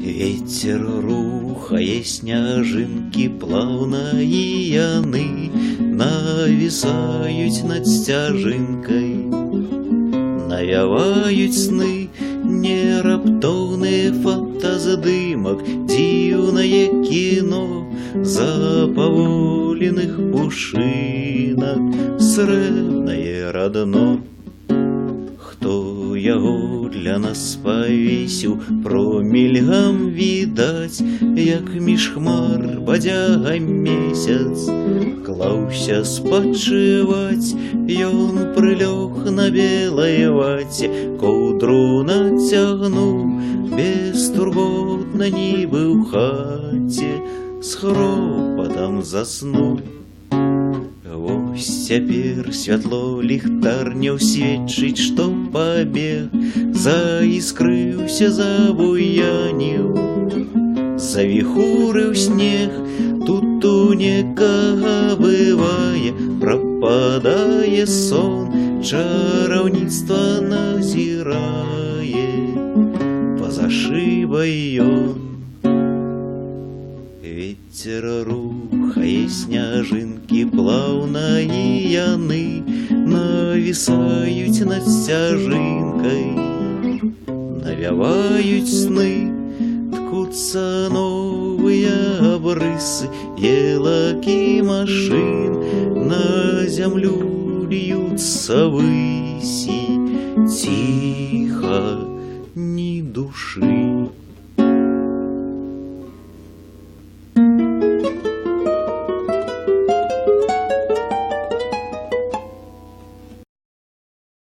Ветер рухае сняжынкі плаўна, і яны навісаюць над сцяжынкай. Навяваюць сны нераптоўныя фантаздымак, дзіўнае кіно запаволеных пушынак, срэбнае радно. Хто яго для нас павесіў, промільгам відаць, як між хмар бадзяга месяц. Клаўся спачываць, ён прылёг на белай ваце, коўдру нацягнуў, бестурботна нібы ў хаце, з хропатам заснуў. Вось цяпер святло ліхтарняў сведчыць, што пабег, заіскрыўся, забуяніў, завіхурыў снег. Тут у некага бывае, прападае сон, чараўніцтва назірае па-за шыбай ён. Вецер рухае сняжынкі плаўна, і яны навісаюць над сцяжынкай. Навяваюць сны, ткуцца новыя абрысы елак і машын, на зямлю льюцца высі, ціха, ні душы.